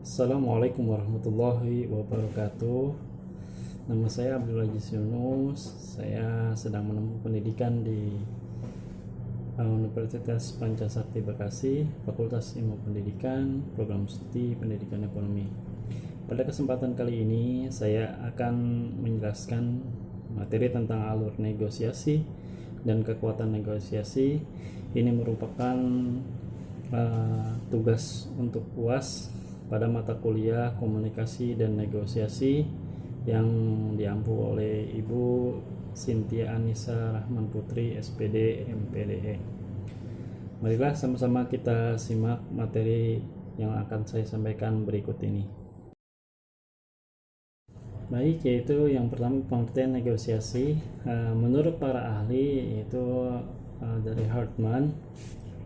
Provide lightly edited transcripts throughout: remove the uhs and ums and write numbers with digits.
Assalamualaikum warahmatullahi wabarakatuh. Nama saya Abdul Aziz Yunus. Saya sedang menempuh pendidikan di Universitas Pancasakti Bekasi, Fakultas Ilmu Pendidikan, Program Studi Pendidikan Ekonomi. Pada kesempatan kali ini saya akan menjelaskan materi tentang alur negosiasi dan kekuatan negosiasi. Ini merupakan tugas untuk UAS pada mata kuliah komunikasi dan negosiasi yang diampu oleh Ibu Cynthia Anissa Rahman Putri SPD MPDE. Marilah sama-sama kita simak materi yang akan saya sampaikan berikut ini. Baik, yaitu yang pertama pengertian negosiasi. Menurut para ahli yaitu dari Hartman,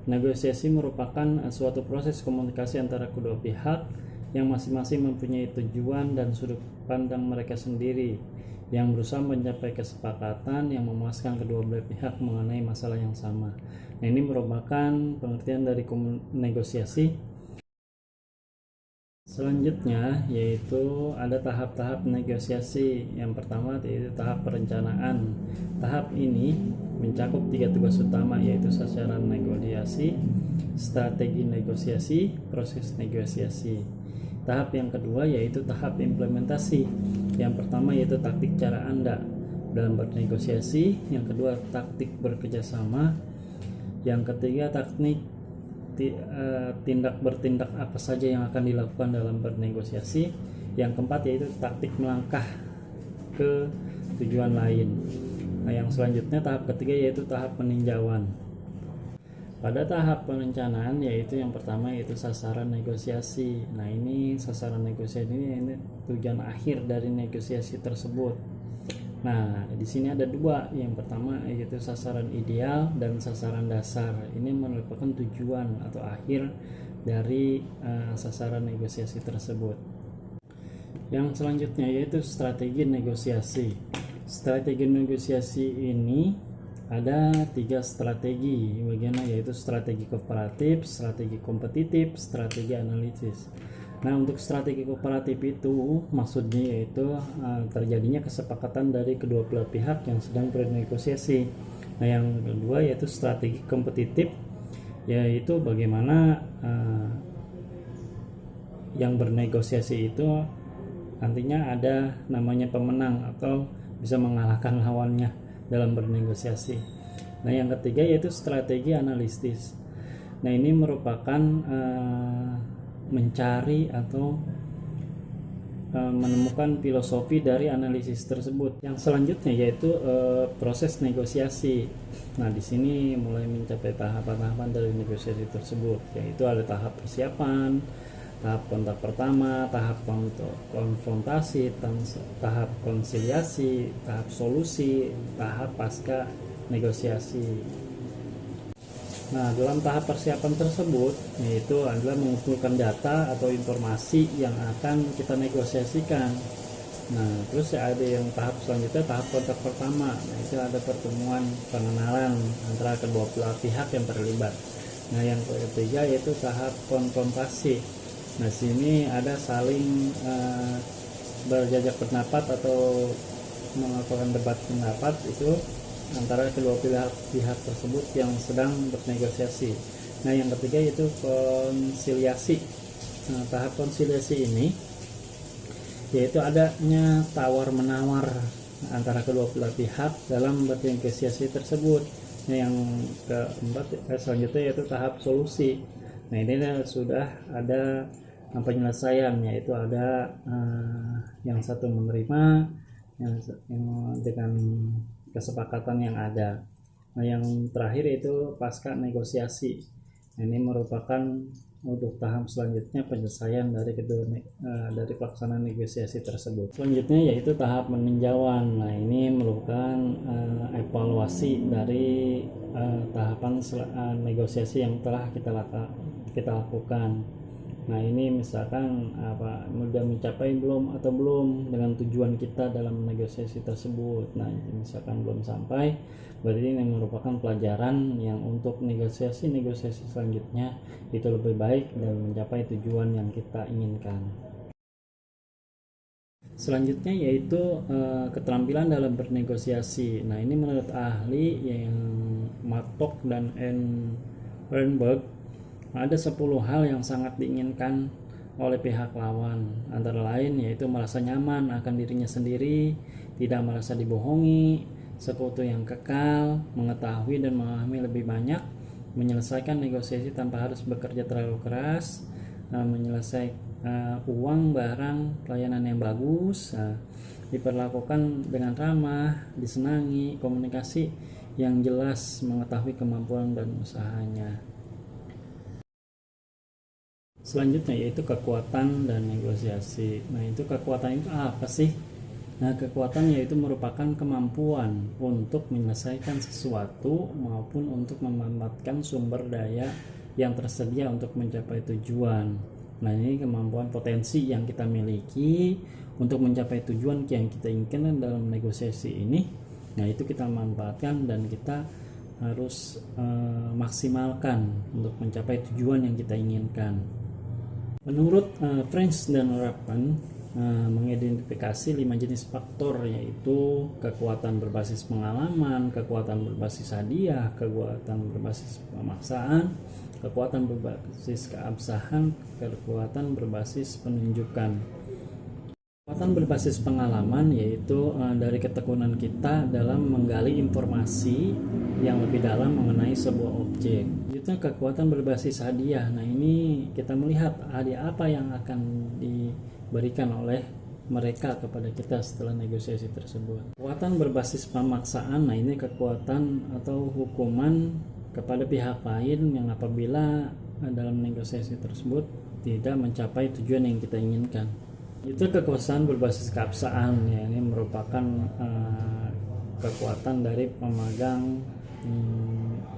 negosiasi merupakan suatu proses komunikasi antara kedua pihak yang masing-masing mempunyai tujuan dan sudut pandang mereka sendiri yang berusaha mencapai kesepakatan yang memuaskan kedua belah pihak mengenai masalah yang sama. Nah, ini merupakan pengertian dari negosiasi. Selanjutnya yaitu ada tahap-tahap negosiasi. Yang pertama yaitu tahap perencanaan. Tahap ini mencakup 3 tugas utama, yaitu sasaran negosiasi, strategi negosiasi, proses negosiasi. Tahap yang kedua yaitu tahap implementasi. Yang pertama yaitu taktik cara Anda dalam bernegosiasi, yang kedua taktik bekerjasama, yang ketiga tindak bertindak apa saja yang akan dilakukan dalam bernegosiasi, yang keempat yaitu taktik melangkah ke tujuan lain. Nah, yang selanjutnya tahap ketiga yaitu tahap peninjauan. Pada tahap perencanaan yaitu yang pertama yaitu sasaran negosiasi. Nah, ini sasaran negosiasi ini tujuan akhir dari negosiasi tersebut. Nah, di sini ada dua. Yang pertama yaitu sasaran ideal dan sasaran dasar. Ini merupakan tujuan atau akhir dari sasaran negosiasi tersebut. Yang selanjutnya yaitu strategi negosiasi. Strategi negosiasi ini ada 3 strategi bagiannya, yaitu strategi kooperatif, strategi kompetitif, strategi analisis. Nah, untuk strategi kooperatif itu maksudnya yaitu terjadinya kesepakatan dari kedua belah pihak yang sedang bernegosiasi. Nah, yang kedua yaitu strategi kompetitif, yaitu bagaimana yang bernegosiasi itu nantinya ada namanya pemenang atau bisa mengalahkan lawannya dalam bernegosiasi. Nah, yang ketiga yaitu strategi analitis. Nah, ini merupakan mencari atau menemukan filosofi dari analisis tersebut. Yang selanjutnya yaitu proses negosiasi. Nah, di sini mulai mencapai tahapan-tahapan dari negosiasi tersebut, yaitu ada tahap persiapan, tahap kontak pertama, tahap konfrontasi, tahap konsiliasi, tahap solusi, tahap pasca negosiasi. Nah, dalam tahap persiapan tersebut yaitu adalah mengumpulkan data atau informasi yang akan kita negosiasikan. Nah, terus ada yang tahap selanjutnya tahap kontak pertama. Nah, itu ada pertemuan pengenalan antara kedua belah pihak yang terlibat. Nah, yang ketiga yaitu tahap konfrontasi. Nah, sini ada saling berjajak pendapat atau melakukan debat pendapat itu antara kedua pihak tersebut yang sedang bernegosiasi. Nah, yang ketiga yaitu konsiliasi. Nah, tahap konsiliasi ini yaitu adanya tawar-menawar antara kedua belah pihak dalam bernegosiasi tersebut. Nah, yang keempat selanjutnya yaitu tahap solusi. Nah, ini sudah ada penyelesaian, yaitu ada yang satu menerima yang dengan kesepakatan yang ada. Nah, yang terakhir itu pasca negosiasi. Nah, ini merupakan untuk tahap selanjutnya penyelesaian dari dari pelaksanaan negosiasi tersebut. Selanjutnya yaitu tahap peninjauan. Nah, ini merupakan evaluasi dari tahapan negosiasi yang telah kita lakukan. Nah ini misalkan apa mudah mencapai belum atau belum dengan tujuan kita dalam negosiasi tersebut. Nah misalkan belum sampai, berarti ini merupakan pelajaran yang untuk negosiasi selanjutnya itu lebih baik dan mencapai tujuan yang kita inginkan. Selanjutnya yaitu keterampilan dalam bernegosiasi. Nah ini menurut ahli yang Matok dan Ehrenberg, ada 10 hal yang sangat diinginkan oleh pihak lawan, antara lain yaitu merasa nyaman akan dirinya sendiri, tidak merasa dibohongi, sekutu yang kekal, mengetahui dan memahami lebih banyak, menyelesaikan negosiasi tanpa harus bekerja terlalu keras, menyelesaikan uang, barang, pelayanan yang bagus, diperlakukan dengan ramah, disenangi, komunikasi yang jelas, mengetahui kemampuan dan usahanya. Selanjutnya yaitu kekuatan dan negosiasi. Nah itu kekuatan itu apa sih? Nah kekuatan yaitu merupakan kemampuan untuk menyelesaikan sesuatu maupun untuk memanfaatkan sumber daya yang tersedia untuk mencapai tujuan. Nah ini kemampuan potensi yang kita miliki untuk mencapai tujuan yang kita inginkan dalam negosiasi ini. Nah itu kita manfaatkan dan kita harus maksimalkan untuk mencapai tujuan yang kita inginkan. Menurut French dan Rappan mengidentifikasi 5 jenis faktor, yaitu kekuatan berbasis pengalaman, kekuatan berbasis hadiah, kekuatan berbasis pemaksaan, kekuatan berbasis keabsahan, kekuatan berbasis penunjukan. Kekuatan berbasis pengalaman yaitu dari ketekunan kita dalam menggali informasi yang lebih dalam mengenai sebuah objek. Itu kekuatan berbasis hadiah. Nah ini kita melihat hadiah apa yang akan diberikan oleh mereka kepada kita setelah negosiasi tersebut. Kekuatan berbasis pemaksaan. Nah ini kekuatan atau hukuman kepada pihak lain yang apabila dalam negosiasi tersebut tidak mencapai tujuan yang kita inginkan. Itu kekuasaan berbasis keabsahan, ya ini merupakan kekuatan dari pemegang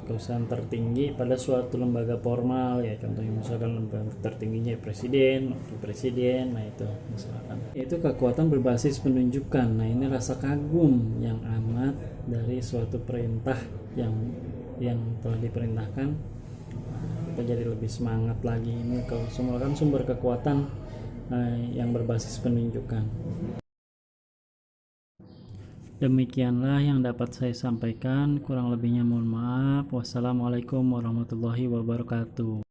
kekuasaan tertinggi pada suatu lembaga formal, ya contohnya misalkan lembaga tertingginya presiden, wakil presiden. Nah itu misalkan itu kekuatan berbasis penunjukan. Nah ini rasa kagum yang amat dari suatu perintah yang telah diperintahkan, kita jadi lebih semangat lagi. Ini kalau merupakan sumber kekuatan yang berbasis penunjukan. Demikianlah yang dapat saya sampaikan, kurang lebihnya mohon maaf. Wassalamualaikum warahmatullahi wabarakatuh.